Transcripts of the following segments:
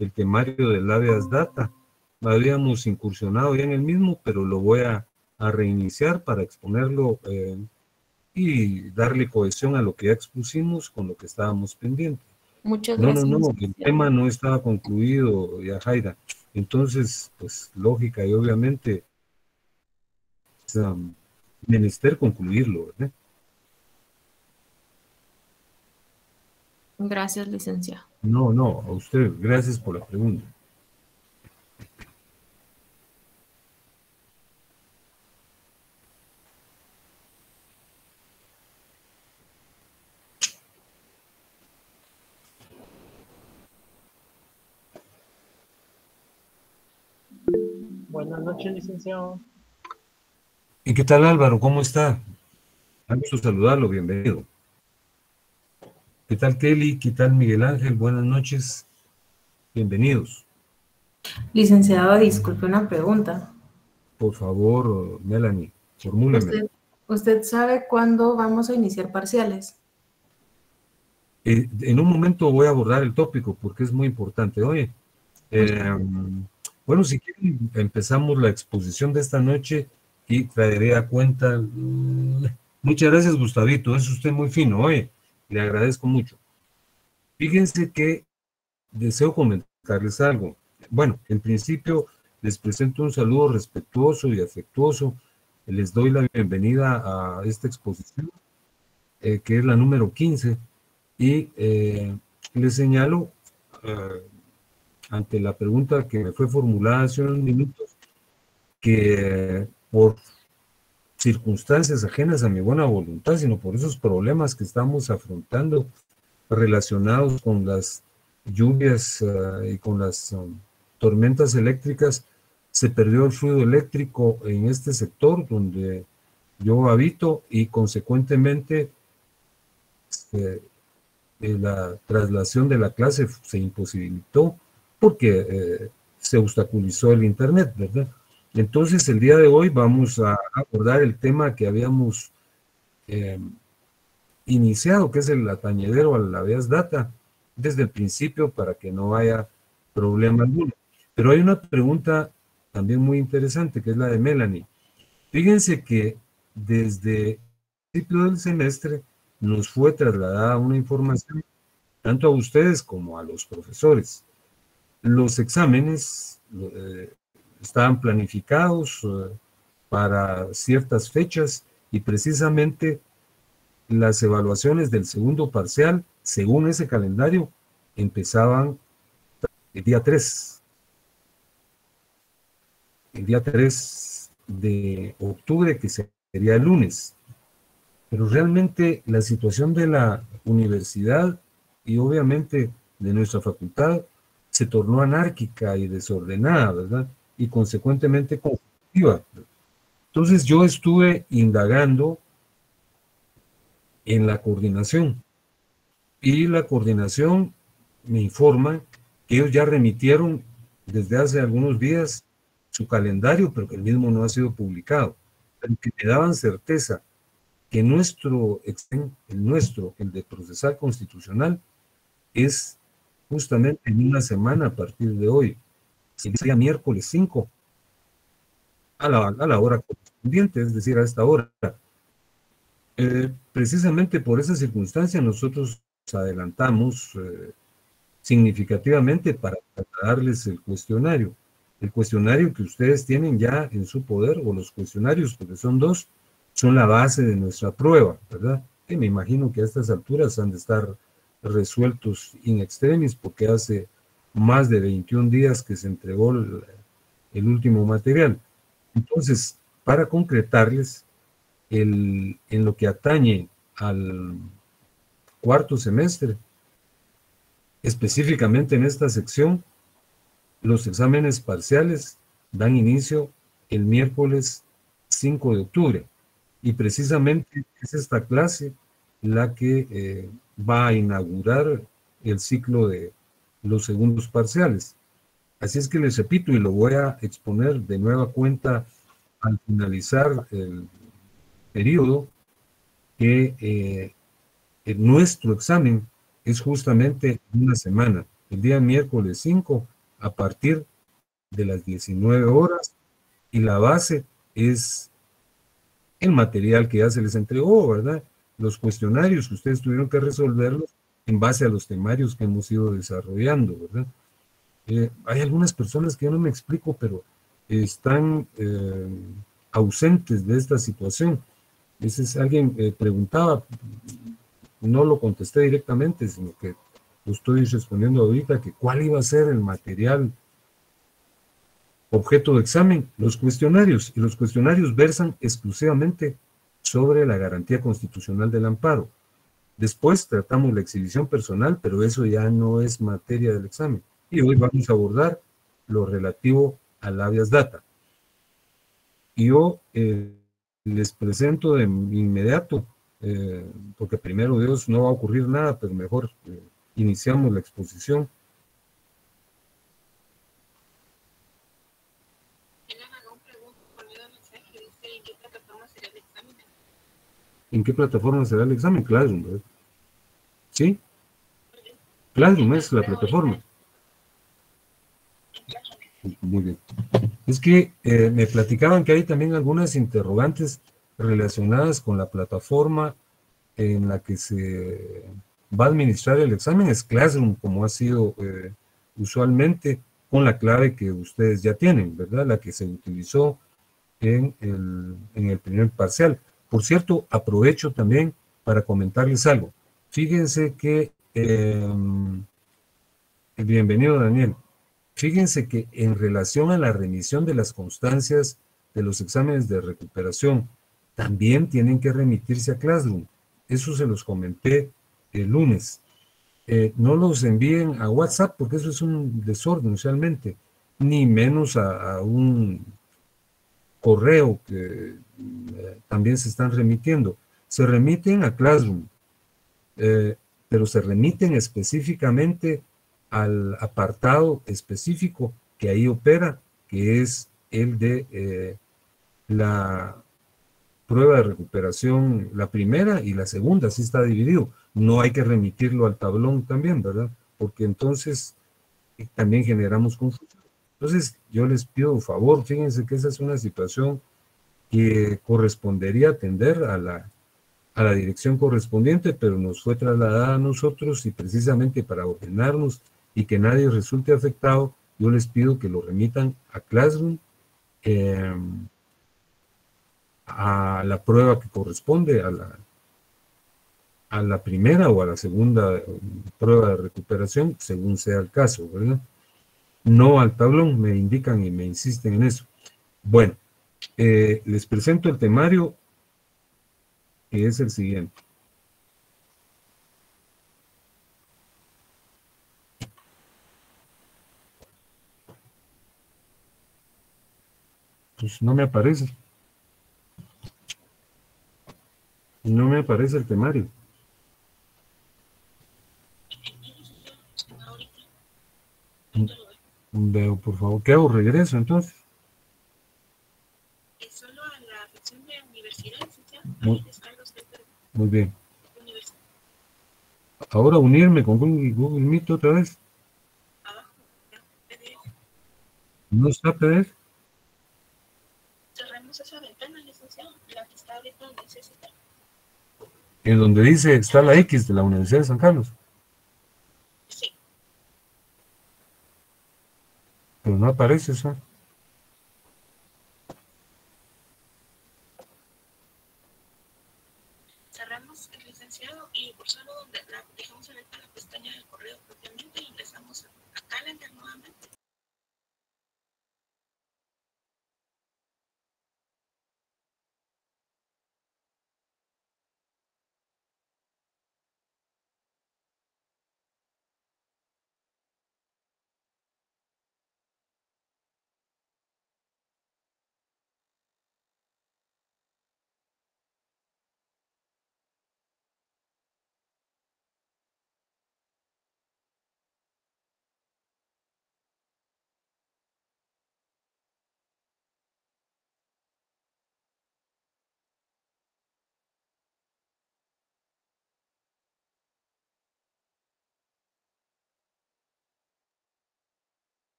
el temario del habeas data. Habíamos incursionado ya en el mismo, pero lo voy a reiniciar para exponerlo y darle cohesión a lo que ya expusimos con lo que estábamos pendientes. Muchas No, gracias, el tema no estaba concluido, Yajaira. Entonces, pues, lógica y obviamente es menester concluirlo, ¿verdad? Gracias, licenciado. No, a usted, gracias por la pregunta. Buenas noches, licenciado. ¿Y qué tal, Álvaro? ¿Cómo está? Me gusto saludarlo, bienvenido. ¿Qué tal, Kelly? ¿Qué tal, Miguel Ángel? Buenas noches, bienvenidos. Licenciado, disculpe una pregunta. Por favor, Melanie, formúleme. ¿Usted sabe cuándo vamos a iniciar parciales? En un momento voy a abordar el tópico porque es muy importante. Oye, bueno, si quieren, empezamos la exposición de esta noche y traeré a cuenta. Muchas gracias, Gustavito, es usted muy fino, oye, le agradezco mucho. Fíjense que deseo comentarles algo. Bueno, en principio les presento un saludo respetuoso y afectuoso. Les doy la bienvenida a esta exposición, que es la número 15, y les señalo, ante la pregunta que me fue formulada hace unos minutos, que por circunstancias ajenas a mi buena voluntad, sino por esos problemas que estamos afrontando relacionados con las lluvias y con las tormentas eléctricas, se perdió el fluido eléctrico en este sector donde yo habito y consecuentemente la traslación de la clase se imposibilitó porque se obstaculizó el internet, ¿verdad? Entonces el día de hoy vamos a abordar el tema que habíamos iniciado, que es el atañedero a la habeas data, desde el principio para que no haya problema alguno. Pero hay una pregunta también muy interesante, que es la de Melanie. Fíjense que desde el principio del semestre nos fue trasladada una información, tanto a ustedes como a los profesores. Los exámenes estaban planificados para ciertas fechas y precisamente las evaluaciones del segundo parcial, según ese calendario, empezaban el día 3. El día 3 de octubre, que sería el lunes. Pero realmente la situación de la universidad y obviamente de nuestra facultad se tornó anárquica y desordenada, ¿verdad? Y consecuentemente conflictiva. Entonces yo estuve indagando en la coordinación y la coordinación me informa que ellos ya remitieron desde hace algunos días su calendario, pero que el mismo no ha sido publicado, pero que me daban certeza que nuestro, el de procesal constitucional, es justamente en una semana a partir de hoy, sería miércoles 5, a la hora correspondiente, es decir, a esta hora. Precisamente por esa circunstancia nosotros adelantamos significativamente para darles el cuestionario que ustedes tienen ya en su poder, o los cuestionarios, porque son dos, son la base de nuestra prueba, ¿verdad? Que me imagino que a estas alturas han de estar resueltos in extremis, porque hace más de 21 días que se entregó el último material. Entonces, para concretarles, en lo que atañe al cuarto semestre, específicamente en esta sección, los exámenes parciales dan inicio el miércoles 5 de octubre y precisamente es esta clase la que va a inaugurar el ciclo de los segundos parciales. Así es que les repito y lo voy a exponer de nueva cuenta al finalizar el periodo, que nuestro examen es justamente una semana. el día miércoles 5 a partir de las 19 horas, y la base es el material que ya se les entregó, ¿verdad? Los cuestionarios que ustedes tuvieron que resolverlos en base a los temarios que hemos ido desarrollando, ¿verdad? Hay algunas personas que yo no me explico, pero están ausentes de esta situación. Alguien preguntaba, no lo contesté directamente, sino que lo estoy respondiendo ahorita, que cuál iba a ser el material objeto de examen, los cuestionarios, y los cuestionarios versan exclusivamente sobre la garantía constitucional del amparo. Después tratamos la exhibición personal, pero eso ya no es materia del examen. Y hoy vamos a abordar lo relativo al habeas data. Y yo les presento de inmediato, porque primero Dios no va a ocurrir nada, pero mejor iniciamos la exposición. ¿En qué plataforma será el examen? Classroom, ¿verdad? ¿Sí? Classroom es la plataforma. Muy bien. Es que me platicaban que hay también algunas interrogantes relacionadas con la plataforma en la que se va a administrar el examen. Es Classroom, como ha sido usualmente, con la clave que ustedes ya tienen, ¿verdad? La que se utilizó en el primer parcial. Por cierto, aprovecho también para comentarles algo. Fíjense que, bienvenido Daniel, fíjense que en relación a la remisión de las constancias de los exámenes de recuperación, también tienen que remitirse a Classroom. Eso se los comenté el lunes. No los envíen a WhatsApp porque eso es un desorden usualmente, ni menos a un correo que también se están remitiendo. Se remiten a Classroom, pero se remiten específicamente al apartado específico que ahí opera, que es el de la prueba de recuperación, la primera y la segunda, así está dividido. No hay que remitirlo al tablón también, ¿verdad? Porque entonces también generamos confusión. Entonces, yo les pido un favor, fíjense que esa es una situación que correspondería atender a la dirección correspondiente, pero nos fue trasladada a nosotros y precisamente para ordenarnos y que nadie resulte afectado, yo les pido que lo remitan a Classroom, a la prueba que corresponde a la primera o a la segunda prueba de recuperación, según sea el caso, ¿verdad? No al tablón, me indican y me insisten en eso. Bueno, les presento el temario, que es el siguiente. Pues no me aparece. No me aparece el temario. Veo, por favor. ¿Qué hago? ¿Regreso entonces? Solo a la sección de universidad, muy bien. Ahora unirme con Google Meet otra vez. ¿No está PDF? Cerremos esa ventana, licenciado, la que está ahorita donde dice cita. En donde dice, está la X de la Universidad de San Carlos. Sí. Pero no aparece eso. Cerramos el licenciado y por solo donde la dejamos abierta la pestaña del correo propiamente, ingresamos a Calendar nuevamente.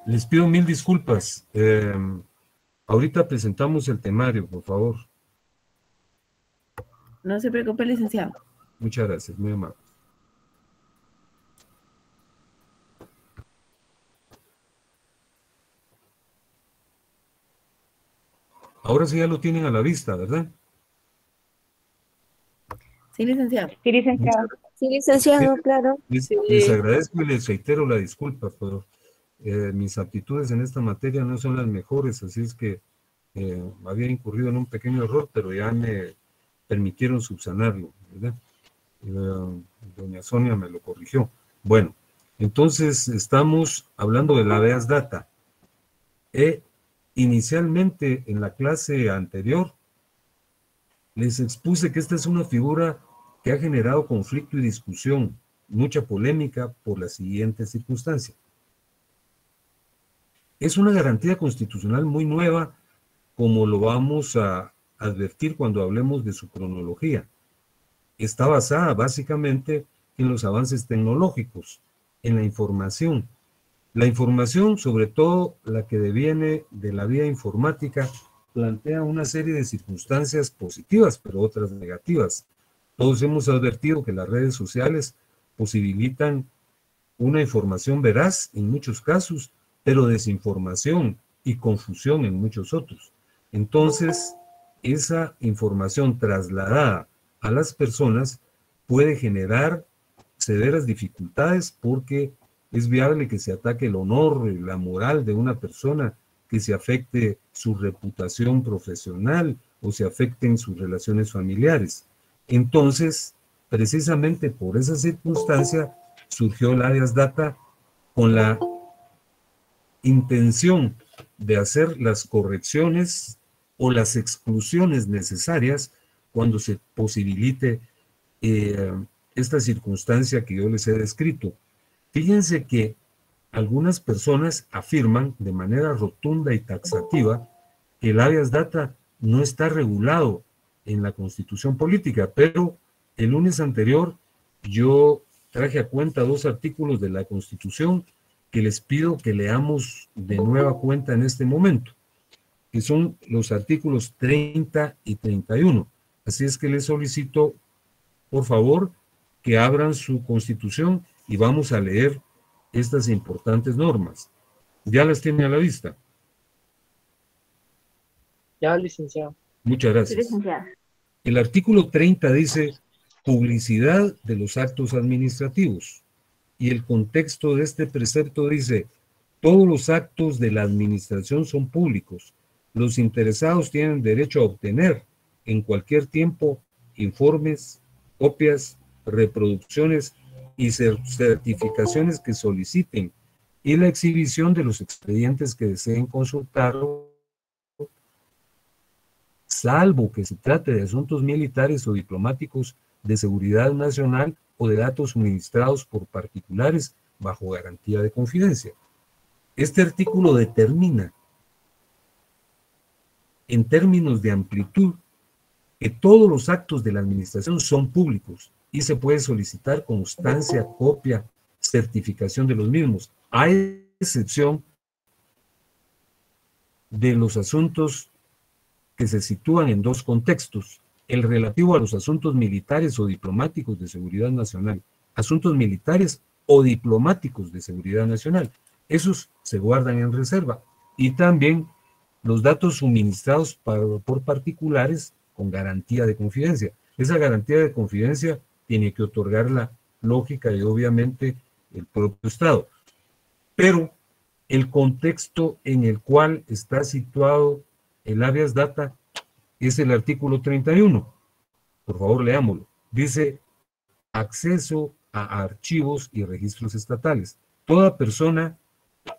Les pido mil disculpas. Ahorita presentamos el temario, por favor. No se preocupe, licenciado. Muchas gracias, muy amable. Ahora sí ya lo tienen a la vista, ¿verdad? Sí, licenciado. Sí, licenciado. Sí, licenciado, claro. Les agradezco y les reitero la disculpa, pero mis aptitudes en esta materia no son las mejores, así es que había incurrido en un pequeño error, pero ya me permitieron subsanarlo, ¿verdad? Doña Sonia me lo corrigió. Bueno, entonces estamos hablando del habeas data. Inicialmente en la clase anterior les expuse que esta es una figura que ha generado conflicto y discusión, mucha polémica por la siguiente circunstancia. Es una garantía constitucional muy nueva, como lo vamos a advertir cuando hablemos de su cronología. Está basada básicamente en los avances tecnológicos, en la información. La información, sobre todo la que deviene de la vía informática, plantea una serie de circunstancias positivas, pero otras negativas. Todos hemos advertido que las redes sociales posibilitan una información veraz en muchos casos, pero desinformación y confusión en muchos otros. Entonces, esa información trasladada a las personas puede generar severas dificultades porque es viable que se ataque el honor y la moral de una persona, que se afecte su reputación profesional o se afecten sus relaciones familiares. Entonces, precisamente por esa circunstancia, surgió el habeas data con la intención de hacer las correcciones o las exclusiones necesarias cuando se posibilite esta circunstancia que yo les he descrito. Fíjense que algunas personas afirman de manera rotunda y taxativa que el habeas data no está regulado en la Constitución política, pero el lunes anterior yo traje a cuenta 2 artículos de la Constitución que les pido que leamos de nueva cuenta en este momento, que son los artículos 30 y 31. Así es que les solicito, por favor, que abran su Constitución y vamos a leer estas importantes normas. ¿Ya las tiene a la vista? Ya, licenciado. Muchas gracias. Sí, licenciado. El artículo 30 dice publicidad de los actos administrativos. Y el contexto de este precepto dice, todos los actos de la administración son públicos. Los interesados tienen derecho a obtener en cualquier tiempo informes, copias, reproducciones y certificaciones que soliciten y la exhibición de los expedientes que deseen consultar, salvo que se trate de asuntos militares o diplomáticos de seguridad nacional o de datos suministrados por particulares bajo garantía de confidencia. Este artículo determina, en términos de amplitud, que todos los actos de la administración son públicos y se puede solicitar constancia, copia, certificación de los mismos, a excepción de los asuntos que se sitúan en 2 contextos: el relativo a los asuntos militares o diplomáticos de seguridad nacional, asuntos militares o diplomáticos de seguridad nacional. Esos se guardan en reserva. Y también los datos suministrados por particulares con garantía de confidencia. Esa garantía de confidencia tiene que otorgarla lógica y obviamente el propio Estado. Pero el contexto en el cual está situado el habeas data es el artículo 31. Por favor, leámoslo. Dice, acceso a archivos y registros estatales. Toda persona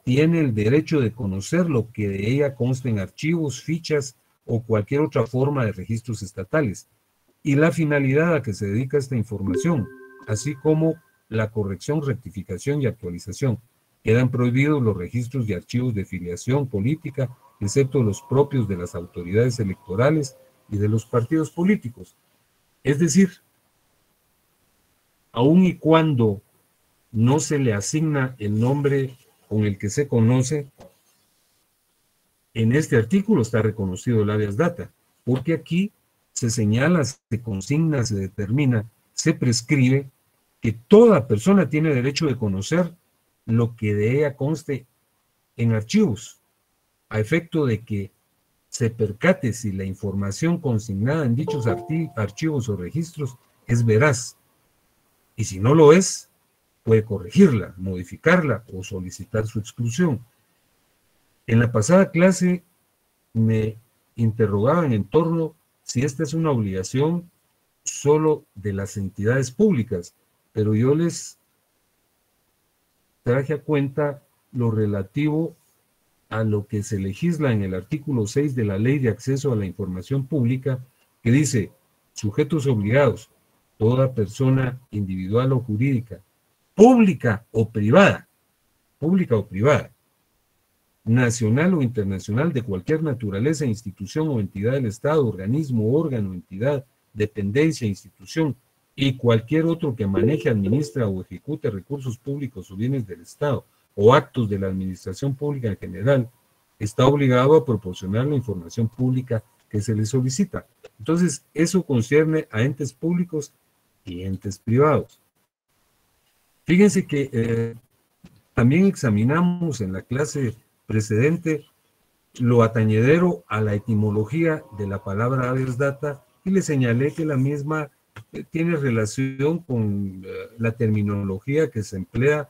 tiene el derecho de conocer lo que de ella consta en archivos, fichas o cualquier otra forma de registros estatales, y la finalidad a que se dedica esta información, así como la corrección, rectificación y actualización. Quedan prohibidos los registros de archivos de filiación política, excepto los propios de las autoridades electorales y de los partidos políticos. Es decir, aun y cuando no se le asigna el nombre con el que se conoce, en este artículo está reconocido el habeas data, porque aquí se señala, se consigna, se determina, se prescribe que toda persona tiene derecho de conocer lo que de ella conste en archivos, a efecto de que se percate si la información consignada en dichos archivos o registros es veraz, y si no lo es, puede corregirla, modificarla o solicitar su exclusión. En la pasada clase me interrogaban en torno si esta es una obligación solo de las entidades públicas, pero yo les traje a cuenta lo relativo a lo que se legisla en el artículo 6 de la Ley de Acceso a la Información Pública, que dice: sujetos obligados, toda persona individual o jurídica, pública o privada, nacional o internacional, de cualquier naturaleza, institución o entidad del Estado, organismo, órgano, entidad, dependencia, institución, y cualquier otro que maneje, administra o ejecute recursos públicos o bienes del Estado, o actos de la administración pública en general, está obligado a proporcionar la información pública que se le solicita. Entonces, eso concierne a entes públicos y entes privados. Fíjense que también examinamos en la clase precedente lo atañedero a la etimología de la palabra habeas data, y le señalé que la misma tiene relación con la terminología que se emplea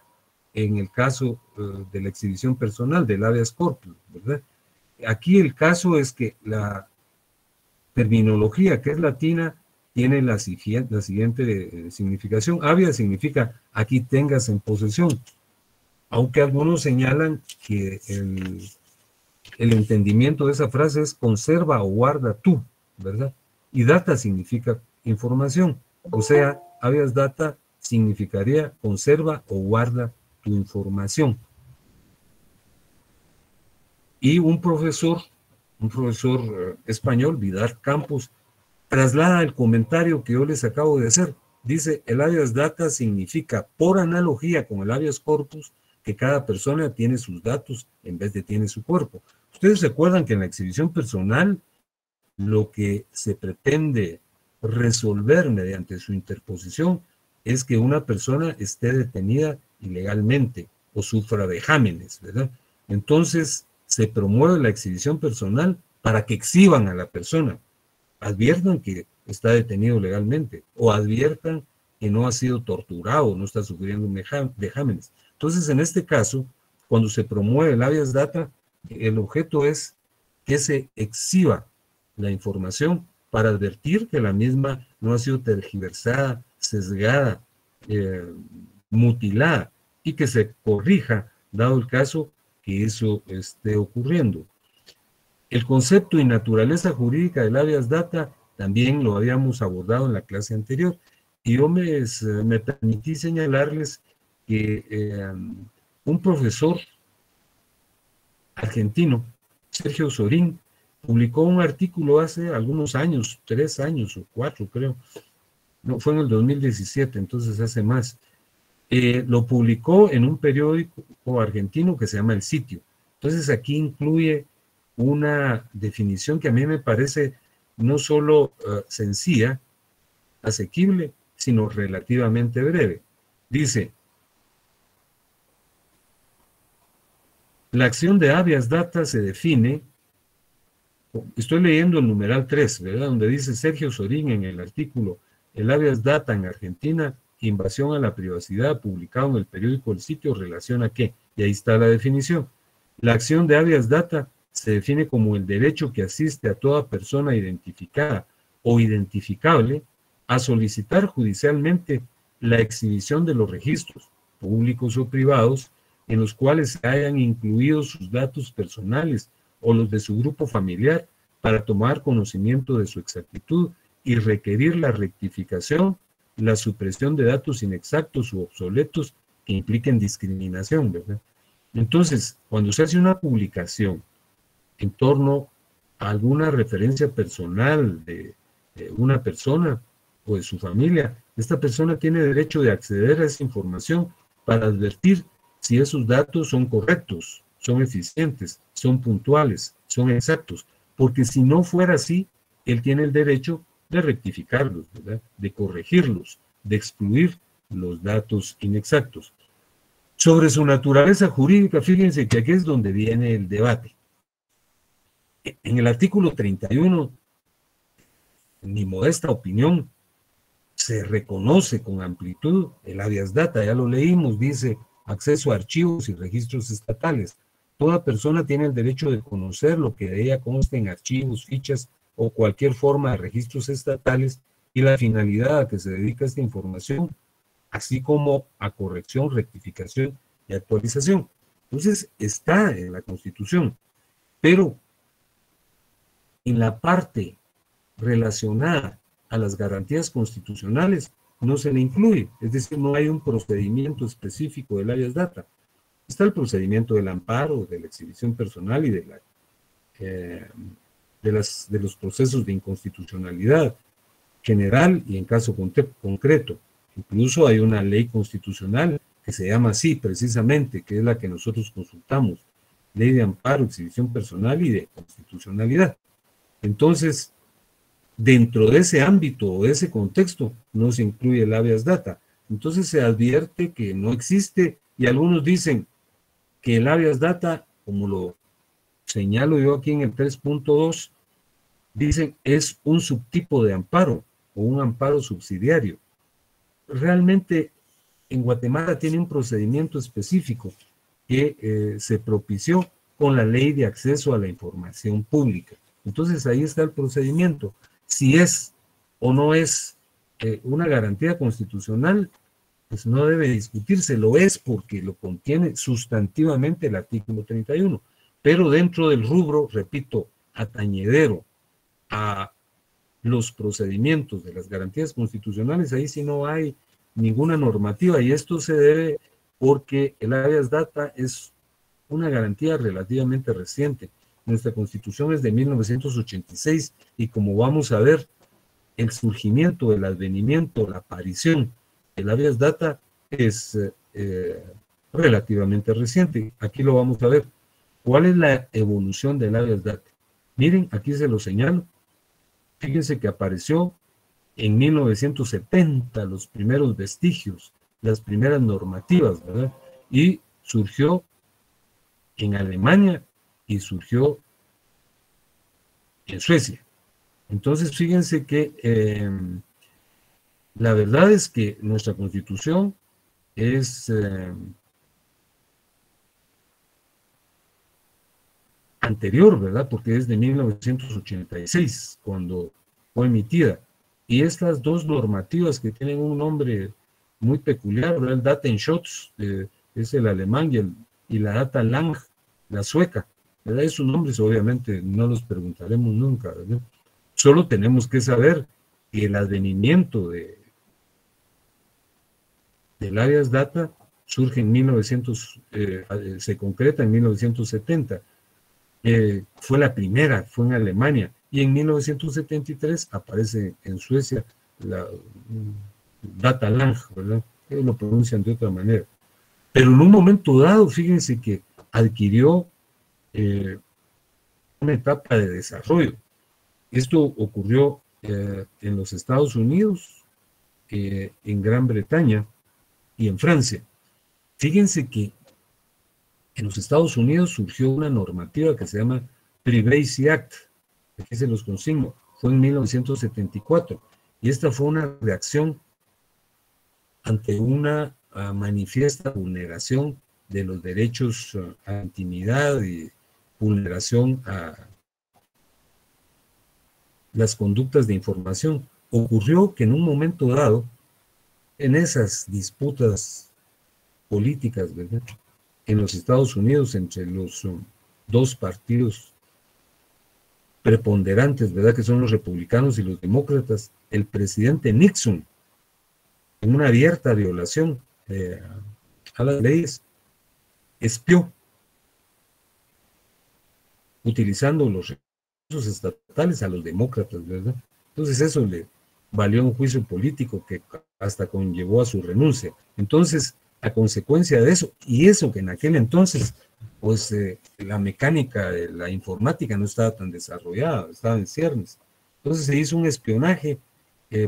en el caso de la exhibición personal, del habeas corpus, ¿verdad? Aquí el caso es que la terminología, que es latina, tiene la siguiente significación. Habeas significa aquí tengas en posesión, aunque algunos señalan que el entendimiento de esa frase es conserva o guarda tú, ¿verdad? Y data significa información, o sea, habeas data significaría conserva o guarda tu información. Y un profesor español, Vidal Campos, traslada el comentario que yo les acabo de hacer. Dice: el habeas data significa, por analogía con el habeas corpus, que cada persona tiene sus datos en vez de tiene su cuerpo. Ustedes recuerdan que en la exhibición personal lo que se pretende resolver mediante su interposición es que una persona esté detenida ilegalmente o sufra vejámenes, ¿verdad? Entonces se promueve la exhibición personal para que exhiban a la persona, adviertan que está detenido legalmente o adviertan que no ha sido torturado, no está sufriendo vejámenes. Entonces, en este caso, cuando se promueve el habeas data, el objeto es que se exhiba la información para advertir que la misma no ha sido tergiversada, sesgada, mutilada, y que se corrija, dado el caso que eso esté ocurriendo. El concepto y naturaleza jurídica del habeas data también lo habíamos abordado en la clase anterior, y yo me permití señalarles que un profesor argentino, Sergio Sorín, publicó un artículo hace algunos años, 3 años o 4 creo, no, fue en el 2017, entonces hace más. Lo publicó en un periódico argentino que se llama El Sitio. Entonces aquí incluye una definición que a mí me parece no solo sencilla, asequible, sino relativamente breve. Dice: la acción de habeas data se define, estoy leyendo el numeral 3, ¿verdad? Donde dice Sergio Sorín en el artículo: el habeas data en Argentina, invasión a la privacidad, publicado en el periódico El Sitio, relaciona qué, y ahí está la definición. La acción de habeas data se define como el derecho que asiste a toda persona identificada o identificable a solicitar judicialmente la exhibición de los registros, públicos o privados, en los cuales se hayan incluido sus datos personales o los de su grupo familiar, para tomar conocimiento de su exactitud y requerir la rectificación, la supresión de datos inexactos u obsoletos que impliquen discriminación, ¿verdad? Entonces, cuando se hace una publicación en torno a alguna referencia personal de una persona o de su familia, esta persona tiene derecho de acceder a esa información para advertir si esos datos son correctos, son eficientes, son puntuales, son exactos, porque si no fuera así, él tiene el derecho de rectificarlos, ¿verdad? De corregirlos, de excluir los datos inexactos. Sobre su naturaleza jurídica, fíjense que aquí es donde viene el debate. En el artículo 31, en mi modesta opinión, se reconoce con amplitud el habeas data, ya lo leímos, dice acceso a archivos y registros estatales. Toda persona tiene el derecho de conocer lo que de ella conste en archivos, fichas o cualquier forma de registros estatales y la finalidad a que se dedica esta información, así como a corrección, rectificación y actualización. Entonces, está en la Constitución, pero en la parte relacionada a las garantías constitucionales no se le incluye, es decir, no hay un procedimiento específico del habeas data. Está el procedimiento del amparo, de la exhibición personal y de los procesos de inconstitucionalidad general y en caso concreto. Incluso hay una ley constitucional que se llama así precisamente, que es la que nosotros consultamos, ley de amparo, exhibición personal y de constitucionalidad. Entonces, dentro de ese ámbito o de ese contexto no se incluye el habeas data. Entonces se advierte que no existe y algunos dicen que el habeas data, como lo señalo yo aquí en el 3.2, dicen es un subtipo de amparo o un amparo subsidiario. Realmente en Guatemala tiene un procedimiento específico que se propició con la Ley de Acceso a la Información Pública. Entonces ahí está el procedimiento. Si es o no es una garantía constitucional, pues no debe discutirse, lo es porque lo contiene sustantivamente el artículo 31, pero dentro del rubro, repito, atañedero a los procedimientos de las garantías constitucionales, ahí sí no hay ninguna normativa y esto se debe porque el habeas data es una garantía relativamente reciente. Nuestra Constitución es de 1986 y como vamos a ver, el surgimiento, el advenimiento, la aparición del habeas data es relativamente reciente. Aquí lo vamos a ver. ¿Cuál es la evolución del habeas data? Miren, aquí se lo señalo. Fíjense que apareció en 1970 los primeros vestigios, las primeras normativas, ¿verdad? Y surgió en Alemania y surgió en Suecia. Entonces, fíjense que la verdad es que nuestra Constitución es anterior, ¿verdad? Porque es de 1986, cuando fue emitida. Y estas dos normativas que tienen un nombre muy peculiar, ¿verdad? El Datenschutz, es el alemán, y la Data Lang, la sueca, ¿verdad? Esos nombres obviamente no los preguntaremos nunca, ¿verdad? Solo tenemos que saber que el advenimiento del habeas data surge en se concreta en 1970. Fue la primera, fue en Alemania, y en 1973 aparece en Suecia la Data Lang, ¿verdad? Ellos lo pronuncian de otra manera. Pero en un momento dado, fíjense que adquirió una etapa de desarrollo. Esto ocurrió en los Estados Unidos, en Gran Bretaña y en Francia. Fíjense que en los Estados Unidos surgió una normativa que se llama Privacy Act. Aquí se los consigno. Fue en 1974. Y esta fue una reacción ante una manifiesta vulneración de los derechos a la intimidad y vulneración a las conductas de información. Ocurrió que en un momento dado, en esas disputas políticas, ¿verdad?, en los Estados Unidos entre los dos partidos preponderantes, ¿verdad?, que son los republicanos y los demócratas, el presidente Nixon, en una abierta violación a las leyes, espió, utilizando los recursos estatales a los demócratas, ¿verdad? Entonces eso le valió un juicio político que hasta conllevó a su renuncia. Entonces, a consecuencia de eso, y eso que en aquel entonces, pues la mecánica de la informática no estaba tan desarrollada, estaba en ciernes. Entonces se hizo un espionaje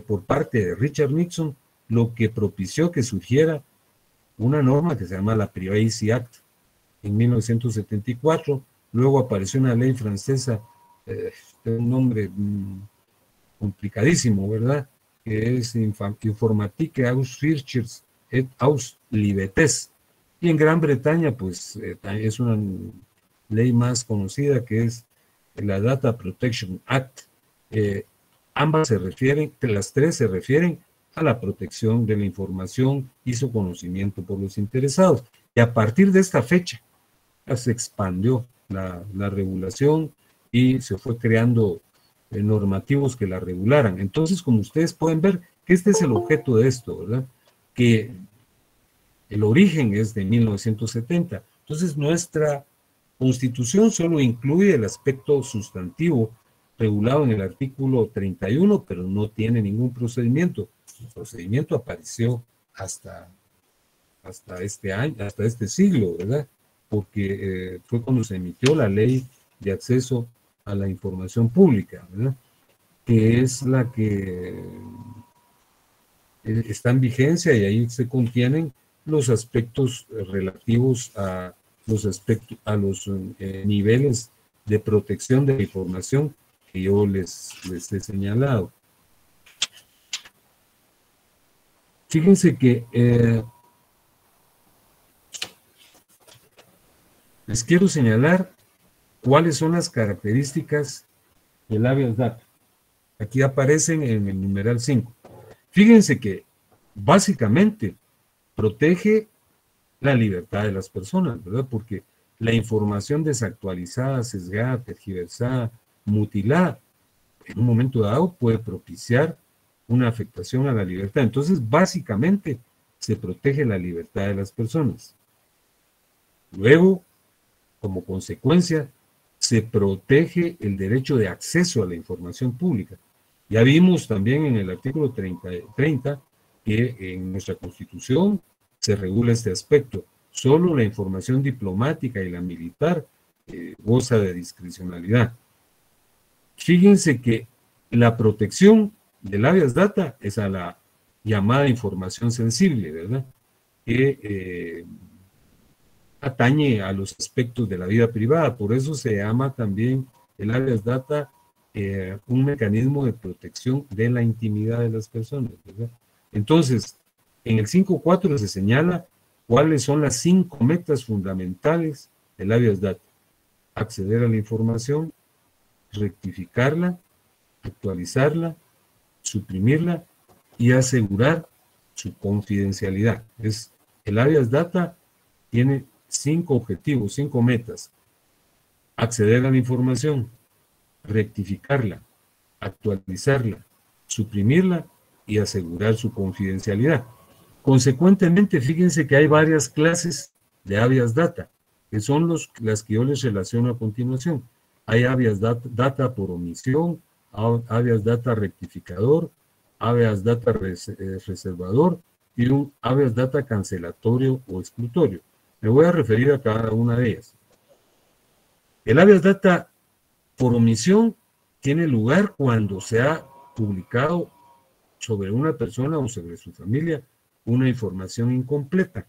por parte de Richard Nixon, lo que propició que surgiera una norma que se llama la Privacy Act en 1974. Luego apareció una ley francesa de un nombre complicadísimo, ¿verdad? Que es Informatique aus Recherche et aus Libertés. Y en Gran Bretaña, pues, es una ley más conocida que es la Data Protection Act. Ambas se refieren, las tres se refieren a la protección de la información y su conocimiento por los interesados. Y a partir de esta fecha se expandió la regulación y se fue creando normativos que la regularan. Entonces, como ustedes pueden ver, que este es el objeto de esto, ¿verdad? Que el origen es de 1970. Entonces, nuestra Constitución solo incluye el aspecto sustantivo regulado en el artículo 31, pero no tiene ningún procedimiento. El procedimiento apareció hasta este año, hasta este siglo, ¿verdad? Porque fue cuando se emitió la Ley de Acceso a la Información Pública, ¿verdad? Que es la que está en vigencia, y ahí se contienen los aspectos relativos a los niveles de protección de la información que yo les he señalado. Fíjense que les quiero señalar cuáles son las características del habeas data. Aquí aparecen en el numeral 5. Fíjense que básicamente protege la libertad de las personas, ¿verdad? Porque la información desactualizada, sesgada, tergiversada, mutilada, en un momento dado puede propiciar una afectación a la libertad. Entonces, básicamente, se protege la libertad de las personas. Luego, como consecuencia, se protege el derecho de acceso a la información pública. Ya vimos también en el artículo 30 que en nuestra Constitución se regula este aspecto. Solo la información diplomática y la militar goza de discrecionalidad. Fíjense que la protección del habeas data es a la llamada información sensible, ¿verdad? Que atañe a los aspectos de la vida privada. Por eso se llama también el habeas data un mecanismo de protección de la intimidad de las personas, ¿verdad? Entonces, en el 5.4 se señala cuáles son las 5 metas fundamentales del habeas data: acceder a la información, rectificarla, actualizarla, suprimirla y asegurar su confidencialidad. El habeas data tiene 5 objetivos, 5 metas: acceder a la información, rectificarla, actualizarla, suprimirla y asegurar su confidencialidad. Consecuentemente, fíjense que hay varias clases de habeas data, que son las que yo les relaciono a continuación. Hay habeas data por omisión, habeas data rectificador, habeas data reservador y un habeas data cancelatorio o exclutorio. Me voy a referir a cada una de ellas. El habeas data por omisión tiene lugar cuando se ha publicado sobre una persona o sobre su familia una información incompleta.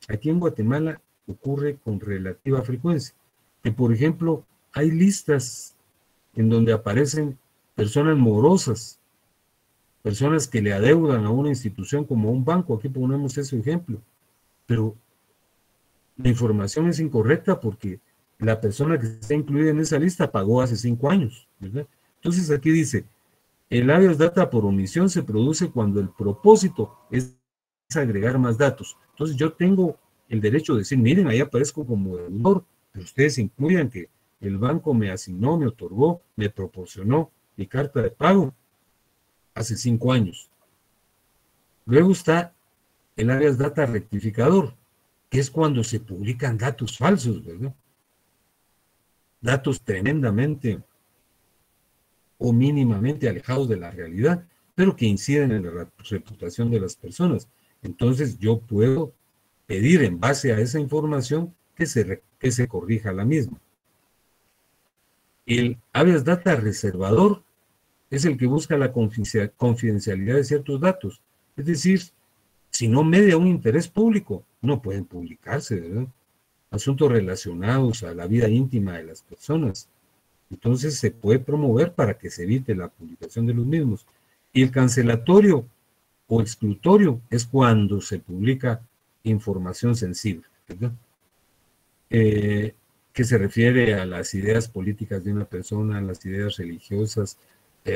Aquí en Guatemala ocurre con relativa frecuencia, que por ejemplo hay listas en donde aparecen personas morosas, personas que le adeudan a una institución como a un banco. Aquí ponemos ese ejemplo, pero la información es incorrecta porque la persona que está incluida en esa lista pagó hace 5 años, ¿verdad? Entonces aquí dice, el habeas data por omisión se produce cuando el propósito es agregar más datos. Entonces yo tengo el derecho de decir, miren, ahí aparezco como deudor, pero ustedes incluyan que el banco me asignó, me otorgó, me proporcionó mi carta de pago hace 5 años. Luego está el habeas data rectificador, que es cuando se publican datos falsos, ¿verdad? Datos tremendamente o mínimamente alejados de la realidad, pero que inciden en la reputación de las personas. Entonces yo puedo pedir en base a esa información que se corrija la misma. El habeas data reservador es el que busca la confidencialidad de ciertos datos. Es decir, si no media un interés público, no pueden publicarse, ¿verdad? Asuntos relacionados a la vida íntima de las personas. Entonces se puede promover para que se evite la publicación de los mismos. Y el cancelatorio o exclutorio es cuando se publica información sensible, ¿verdad? Que se refiere a las ideas políticas de una persona, a las ideas religiosas,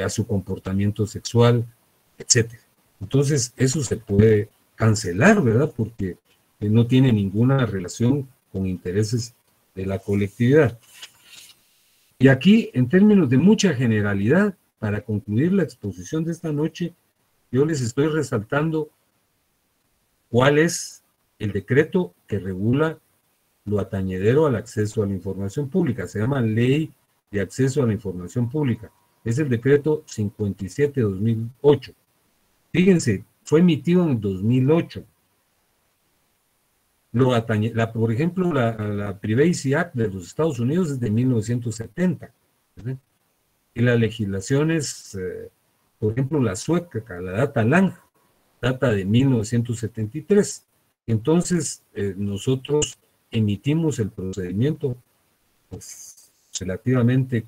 a su comportamiento sexual, etc. Entonces eso se puede cancelar, ¿verdad? Porque no tiene ninguna relación con intereses de la colectividad. Y aquí, en términos de mucha generalidad, para concluir la exposición de esta noche, yo les estoy resaltando cuál es el decreto que regula lo atañedero al acceso a la información pública. Se llama Ley de Acceso a la Información Pública. Es el decreto 57/2008. Fíjense, fue emitido en 2008. Por ejemplo, la Privacy Act de los Estados Unidos es de 1970. ¿verdad? Y las legislaciones, por ejemplo, la sueca, la Data Lang, data de 1973. Entonces, nosotros emitimos el procedimiento pues, relativamente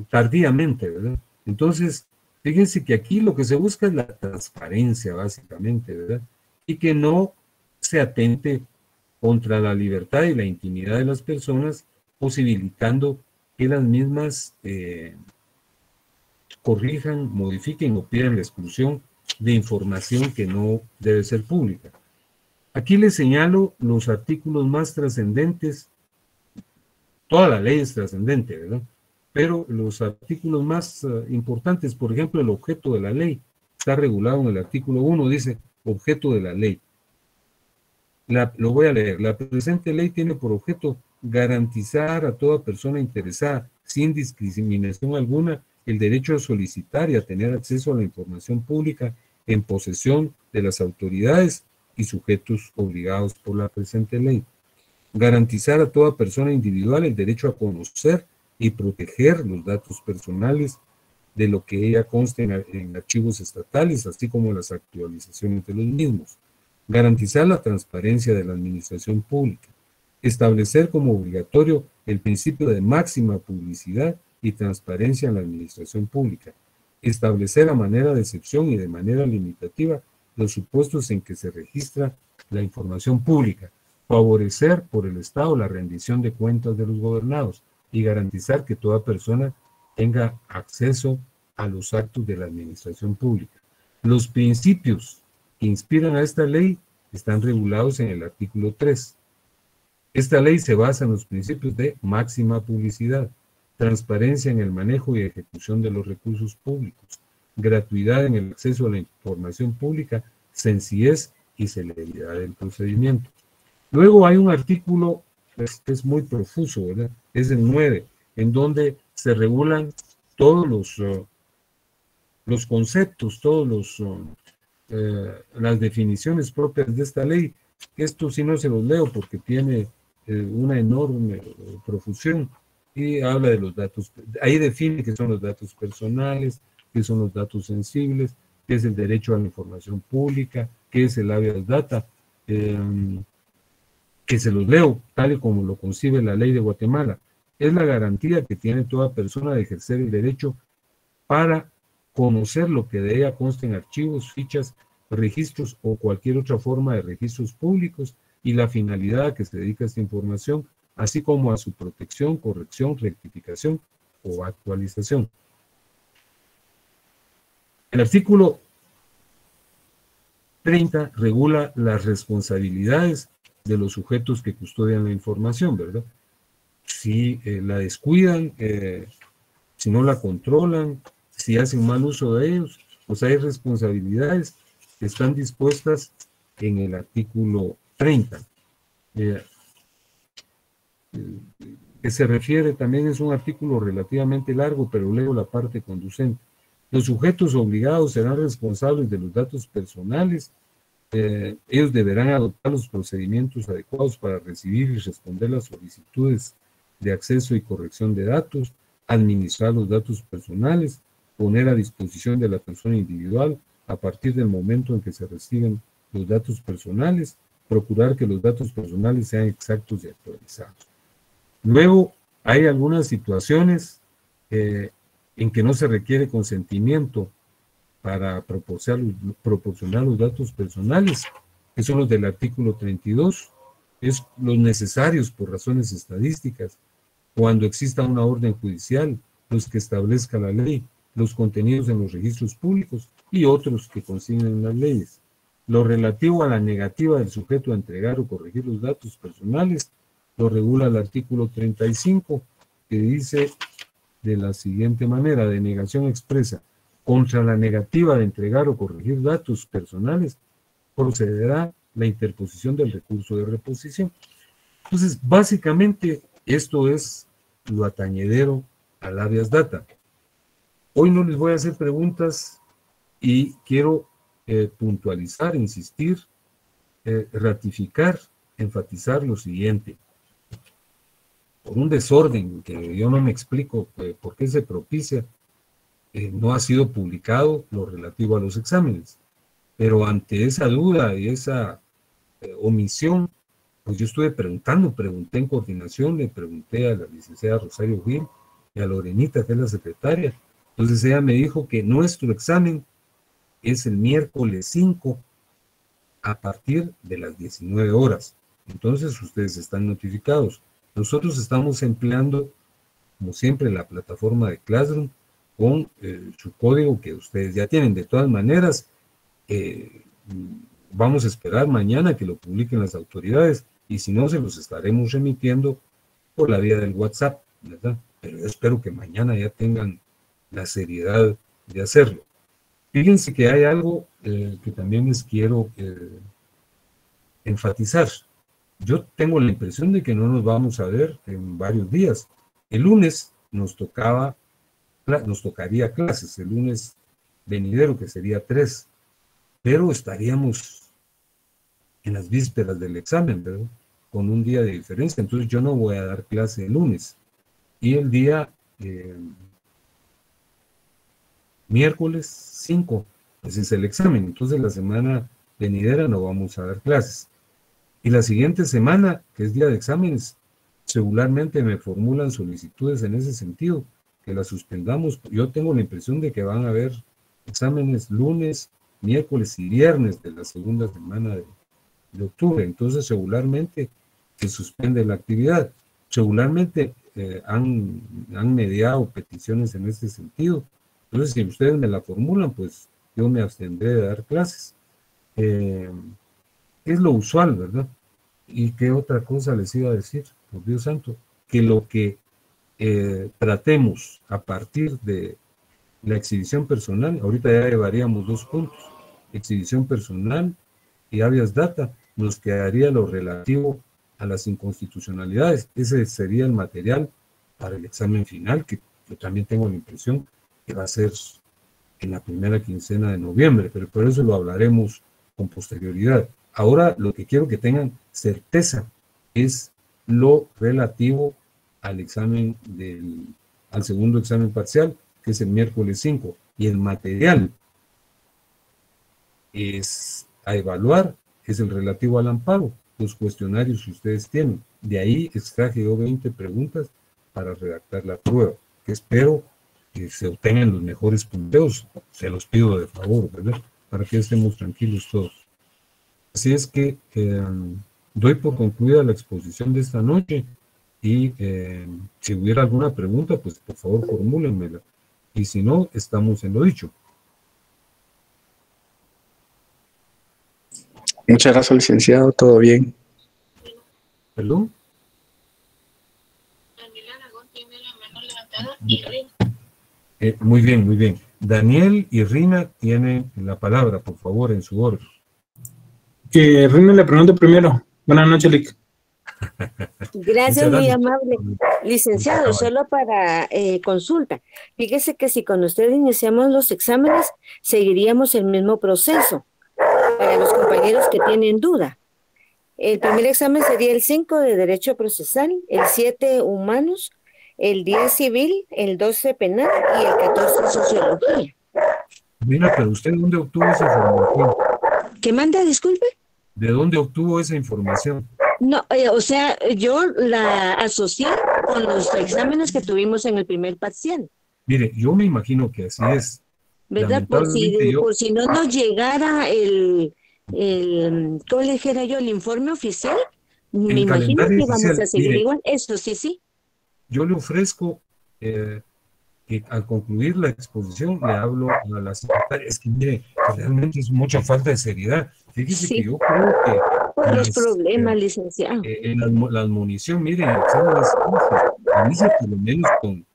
tardíamente, ¿verdad? Entonces, fíjense que aquí lo que se busca es la transparencia, básicamente, ¿verdad? Y que no se atente contra la libertad y la intimidad de las personas, posibilitando que las mismas corrijan, modifiquen o pidan la exclusión de información que no debe ser pública. Aquí les señalo los artículos más trascendentes. Toda la ley es trascendente, ¿verdad? Pero los artículos más importantes, por ejemplo, el objeto de la ley, está regulado en el artículo 1, dice, objeto de la ley. Lo voy a leer. La presente ley tiene por objeto garantizar a toda persona interesada, sin discriminación alguna, el derecho a solicitar y a tener acceso a la información pública en posesión de las autoridades y sujetos obligados por la presente ley. Garantizar a toda persona individual el derecho a conocer y proteger los datos personales de lo que ella conste en archivos estatales, así como las actualizaciones de los mismos. Garantizar la transparencia de la administración pública. Establecer como obligatorio el principio de máxima publicidad y transparencia en la administración pública. Establecer a manera de excepción y de manera limitativa los supuestos en que se registra la información pública. Favorecer por el Estado la rendición de cuentas de los gobernados y garantizar que toda persona tenga acceso a los actos de la administración pública. Los principios que inspiran a esta ley están regulados en el artículo 3. Esta ley se basa en los principios de máxima publicidad, transparencia en el manejo y ejecución de los recursos públicos, gratuidad en el acceso a la información pública, sencillez y celeridad del procedimiento. Luego hay un artículo que es muy profuso, ¿verdad? Es el 9, en donde se regulan todos los conceptos, las definiciones propias de esta ley. Esto sí no se los leo porque tiene una enorme profusión y habla de los datos. Ahí define qué son los datos personales, qué son los datos sensibles, qué es el derecho a la información pública, qué es el habeas data, que se los leo tal y como lo concibe la ley de Guatemala. Es la garantía que tiene toda persona de ejercer el derecho para conocer lo que de ella consta en archivos, fichas, registros o cualquier otra forma de registros públicos y la finalidad a que se dedica esta información, así como a su protección, corrección, rectificación o actualización. El artículo 30 regula las responsabilidades de los sujetos que custodian la información, ¿verdad? Si la descuidan, si no la controlan, si hacen mal uso de ellos, pues hay responsabilidades que están dispuestas en el artículo 30. Que se refiere, también es un artículo relativamente largo, pero leo la parte conducente. Los sujetos obligados serán responsables de los datos personales ellos deberán adoptar los procedimientos adecuados para recibir y responder las solicitudes de acceso y corrección de datos, administrar los datos personales, poner a disposición de la persona individual a partir del momento en que se reciben los datos personales, procurar que los datos personales sean exactos y actualizados. Luego, hay algunas situaciones en que no se requiere consentimiento para proporcionar los datos personales, que son los del artículo 32, es los necesarios por razones estadísticas, cuando exista una orden judicial, los que establezca la ley, los contenidos en los registros públicos y otros que consignen las leyes. Lo relativo a la negativa del sujeto a entregar o corregir los datos personales lo regula el artículo 35, que dice de la siguiente manera: denegación expresa contra la negativa de entregar o corregir datos personales, procederá la interposición del recurso de reposición. Entonces, básicamente, esto es lo atañedero al habeas data. Hoy no les voy a hacer preguntas y quiero puntualizar, insistir, ratificar, enfatizar lo siguiente. Por un desorden que yo no me explico por qué se propicia, no ha sido publicado lo relativo a los exámenes. Pero ante esa duda y esa omisión, pues yo estuve pregunté en coordinación, le pregunté a la licenciada Rosario Gil y a Lorenita, que es la secretaria. Entonces ella me dijo que nuestro examen es el miércoles 5 a partir de las 19 horas. Entonces ustedes están notificados. Nosotros estamos empleando, como siempre, la plataforma de Classroom con su código que ustedes ya tienen. De todas maneras, vamos a esperar mañana que lo publiquen las autoridades y si no, se los estaremos remitiendo por la vía del WhatsApp, ¿verdad? Pero yo espero que mañana ya tengan la seriedad de hacerlo. Fíjense que hay algo que también les quiero enfatizar. Yo tengo la impresión de que no nos vamos a ver en varios días. El lunes nos tocaría clases, el lunes venidero, que sería 3, pero estaríamos en las vísperas del examen, ¿verdad? Con un día de diferencia. Entonces yo no voy a dar clase el lunes. Y el día miércoles 5, pues es el examen. Entonces la semana venidera no vamos a dar clases. Y la siguiente semana, que es día de exámenes, regularmente me formulan solicitudes en ese sentido, que las suspendamos. Yo tengo la impresión de que van a haber exámenes lunes, miércoles y viernes de la segunda semana de octubre. Entonces regularmente se suspende la actividad. Regularmente han mediado peticiones en este sentido. Entonces, si ustedes me la formulan, pues yo me abstendré de dar clases. Es lo usual, ¿verdad? ¿Y qué otra cosa les iba a decir? Por Dios santo, que lo que tratemos a partir de la exhibición personal, ahorita ya llevaríamos 2 puntos, exhibición personal y habeas data, nos quedaría lo relativo a las inconstitucionalidades. Ese sería el material para el examen final, que yo también tengo la impresión que va a ser en la primera quincena de noviembre, pero por eso lo hablaremos con posterioridad. Ahora lo que quiero que tengan certeza es lo relativo al examen al segundo examen parcial, que es el miércoles 5, y el material es a evaluar, es el relativo al amparo, los cuestionarios que ustedes tienen. De ahí extraje yo 20 preguntas para redactar la prueba, que espero que se obtengan los mejores punteos, se los pido de favor, ¿verdad? Para que estemos tranquilos todos. Así es que doy por concluida la exposición de esta noche y si hubiera alguna pregunta, pues por favor formúlenmela. Y si no, estamos en lo dicho. Muchas gracias, licenciado. Todo bien. ¿Perdón? Daniel Aragón tiene la mano levantada y Rina. Muy bien, muy bien. Daniel y Rina tienen la palabra, por favor, en su orden. Rina le pregunto primero. Buenas noches, Lic. Gracias, muy amable. Licenciado, solo para consulta. Fíjese que si con usted iniciamos los exámenes, seguiríamos el mismo proceso. para los compañeros que tienen duda. El primer examen sería el 5 de Derecho Procesal, el 7 Humanos, el 10 Civil, el 12 Penal y el 14 Sociología. Mira, pero ¿usted dónde obtuvo esa información? ¿Qué manda, disculpe? ¿De dónde obtuvo esa información? No, o sea, yo la asocié con los exámenes que tuvimos en el primer parcial, Mire, yo me imagino que así es. ¿verdad? Por Lamentablemente yo, si no nos llegara ¿cómo le dijera yo? El informe oficial, me el imagino calendario que vamos oficial, a seguir mire, igual. Eso sí, sí. yo le ofrezco que al concluir la exposición le hablo a la secretaria. Es que mire, realmente es mucha falta de seriedad. Fíjese Sí. que yo creo que Por los problemas, licenciado. la admonición, mire, el examen es 15, inicia por lo menos con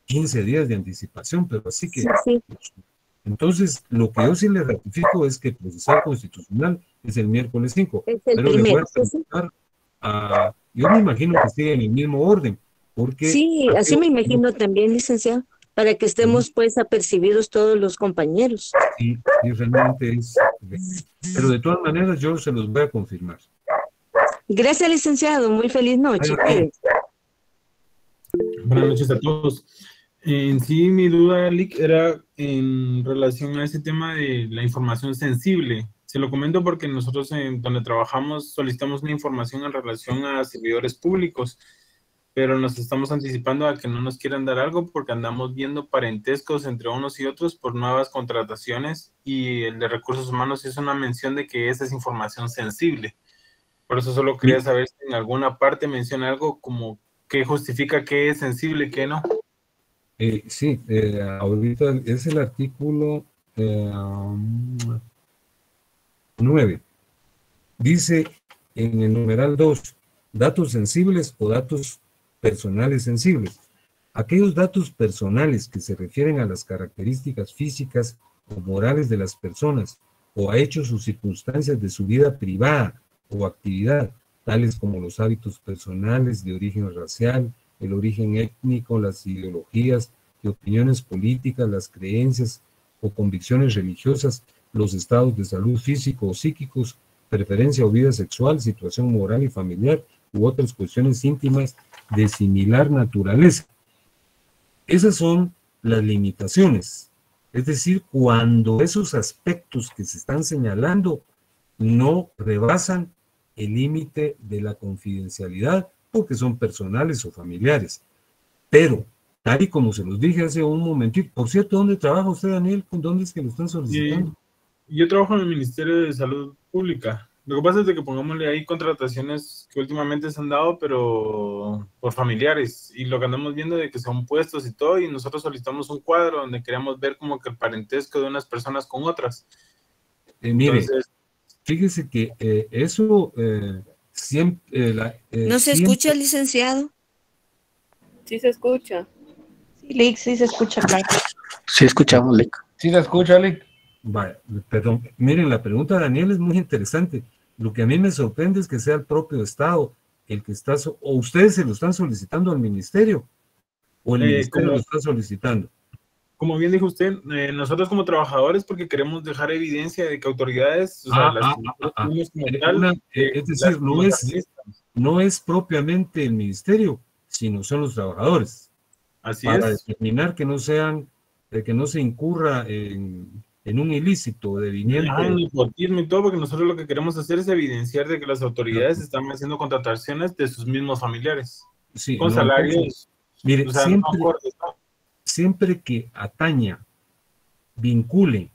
15 días de anticipación, pero así que, Sí, sí. entonces, lo que yo sí le ratifico es que el procesal constitucional es el miércoles 5, Es el pero le voy a primero. Sí, sí. preguntar yo me imagino que sigue en el mismo orden, porque Sí, así me imagino también, licenciado, para que estemos pues apercibidos todos los compañeros. sí, sí, realmente es, pero de todas maneras yo se los voy a confirmar. Gracias, licenciado. Muy feliz noche. Ay, Cuídense. Buenas noches a todos. En sí, mi duda, Lick, era en relación a ese tema de la información sensible. Se lo comento porque nosotros en donde trabajamos solicitamos una información en relación a servidores públicos, pero nos estamos anticipando a que no nos quieran dar algo porque andamos viendo parentescos entre unos y otros por nuevas contrataciones, y el de recursos humanos es una mención de que esa es información sensible. Por eso solo quería saber si en alguna parte menciona algo como que justifica qué es sensible y qué no. Sí, ahorita es el artículo 9. Dice en el numeral 2, datos sensibles o datos personales sensibles. Aquellos datos personales que se refieren a las características físicas o morales de las personas o a hechos o circunstancias de su vida privada o actividad, tales como los hábitos personales de origen racial, el origen étnico, las ideologías y opiniones políticas, las creencias o convicciones religiosas, los estados de salud físico o psíquicos, preferencia o vida sexual, situación moral y familiar u otras cuestiones íntimas de similar naturaleza. Esas son las limitaciones. Es decir, cuando esos aspectos que se están señalando no rebasan el límite de la confidencialidad porque son personales o familiares. Pero, tal y como se los dije hace un momentito, por cierto, ¿dónde trabaja usted, Daniel? ¿Con dónde es que lo están solicitando? Yo trabajo en el Ministerio de Salud Pública. Lo que pasa es de que pongámosle ahí contrataciones que últimamente se han dado, pero por familiares. Y lo que andamos viendo de que son puestos y todo, y nosotros solicitamos un cuadro donde queríamos ver como que el parentesco de unas personas con otras. Mire, Entonces, fíjese que eso siempre... ¿No se escucha, licenciado? Sí se escucha. Sí, Lick, sí se escucha claro. Sí, escuchamos, Lick. ¿Sí se escucha, Lick? Vaya, perdón, miren, la pregunta de Daniel es muy interesante. Lo que a mí me sorprende es que sea el propio Estado el que está, o ustedes se lo están solicitando al ministerio, o el ministerio lo está solicitando. Como bien dijo usted, nosotros como trabajadores, porque queremos dejar evidencia de que autoridades, o sea, es decir, no es propiamente el ministerio, sino son los trabajadores. Así para es. determinar que no sean, que no se incurra en un ilícito deviniente. En nepotismo y todo, porque nosotros lo que queremos hacer es evidenciar de que las autoridades están haciendo contrataciones de sus mismos familiares. Sí, con salarios. Entonces, mire, o sea, siempre que ataña, vincule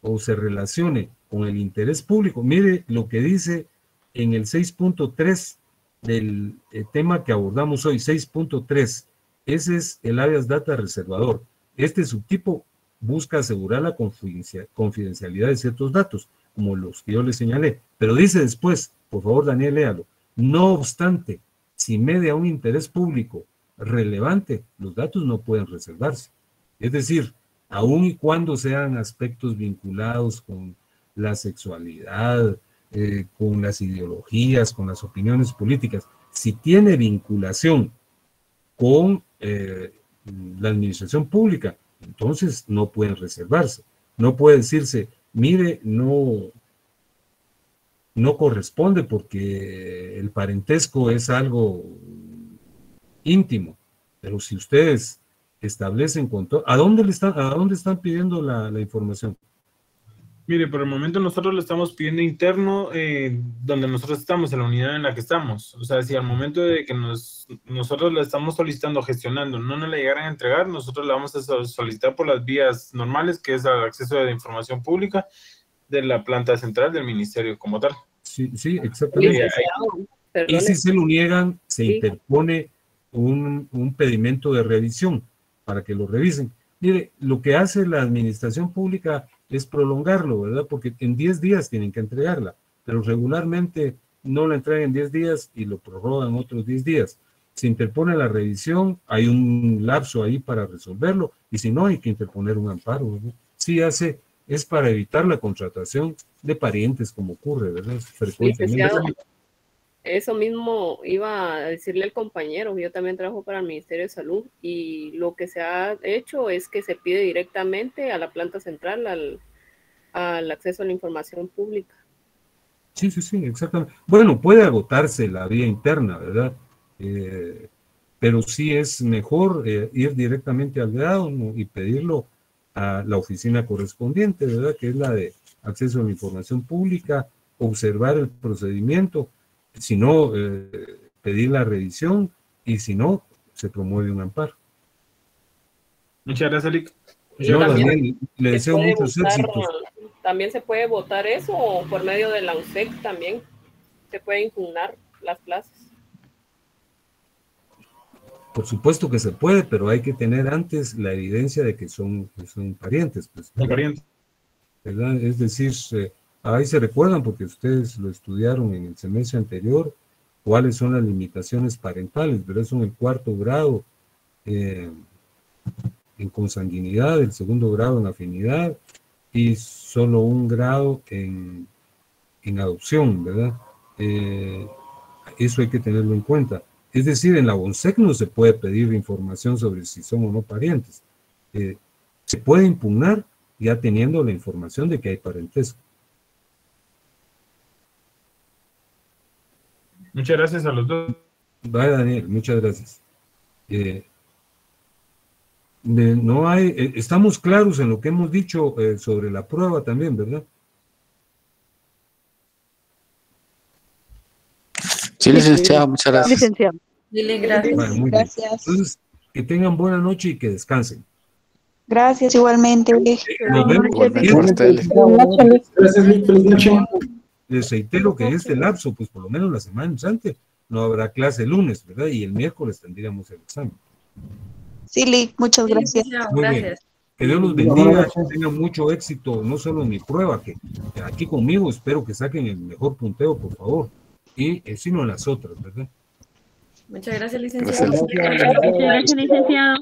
o se relacione con el interés público, mire lo que dice en el 6.3 del tema que abordamos hoy, 6.3, ese es el habeas data reservador. Este subtipo busca asegurar la confidencialidad de ciertos datos, como los que yo le señalé, pero dice después, por favor Daniel, léalo, no obstante, si media un interés público relevante, los datos no pueden reservarse. Es decir, aun y cuando sean aspectos vinculados con la sexualidad, con las ideologías, con las opiniones políticas, si tiene vinculación con la administración pública, entonces no pueden reservarse. No puede decirse, mire, no no corresponde porque el parentesco es algo íntimo, pero si ustedes establecen control, ¿a dónde están pidiendo la información? Mire, por el momento nosotros le estamos pidiendo interno donde nosotros estamos, en la unidad en la que estamos. O sea, si al momento de que nosotros le estamos solicitando, gestionando, no nos la llegaran a entregar, nosotros la vamos a solicitar por las vías normales, que es el acceso a la información pública de la planta central del ministerio como tal. Sí, sí, exactamente. Y si se lo niegan, se interpone un pedimento de revisión para que lo revisen. Mire, lo que hace la administración pública es prolongarlo, ¿verdad? Porque en 10 días tienen que entregarla, pero regularmente no la entregan en 10 días y lo prorrogan otros 10 días. Se interpone la revisión, hay un lapso ahí para resolverlo, y si no, hay que interponer un amparo, ¿verdad? Sí es para evitar la contratación de parientes, como ocurre, ¿verdad? Frecuentemente. Eso mismo iba a decirle al compañero, yo también trabajo para el Ministerio de Salud y lo que se ha hecho es que se pide directamente a la planta central al acceso a la información pública. Sí, exactamente. Bueno, puede agotarse la vía interna, ¿verdad? Pero sí es mejor ir directamente al grado, ¿no? Y pedirlo a la oficina correspondiente, ¿verdad? Que es la de acceso a la información pública, observar el procedimiento. Si no, pedir la revisión y si no, se promueve un amparo. Muchas gracias, Lic. Yo también le deseo muchos éxitos. También se puede votar eso o por medio de la UNSEC también se puede impugnar las plazas. Por supuesto que se puede, pero hay que tener antes la evidencia de que son parientes. Pues, ¿verdad? Es decir, ahí se recuerdan, porque ustedes lo estudiaron en el semestre anterior, cuáles son las limitaciones parentales, ¿verdad? Son el 4º grado en consanguinidad, el 2º grado en afinidad y solo 1 grado en adopción, ¿verdad? Eso hay que tenerlo en cuenta. Es decir, en la ONSEC no se puede pedir información sobre si son o no parientes. Se puede impugnar ya teniendo la información de que hay parentesco. Muchas gracias a los dos. Vaya, Daniel, muchas gracias. No hay, estamos claros en lo que hemos dicho sobre la prueba también, ¿verdad? Sí, licenciado, muchas gracias. Licenciado. Dile gracias. Bueno, muy bien. Entonces, que tengan buena noche y que descansen. Gracias, igualmente. Nos vemos. Gracias, Lic. Feliz noche. Les reitero que este lapso, pues por lo menos la semana antes, no habrá clase el lunes, ¿verdad? Y el miércoles tendríamos el examen. Sí, Lic, muchas gracias. Muy bien. Que Dios los bendiga, que tengan mucho éxito, no solo en mi prueba, que aquí conmigo espero que saquen el mejor punteo, por favor, y sino en las otras, ¿verdad? Muchas gracias, licenciado. Muchas gracias, licenciado.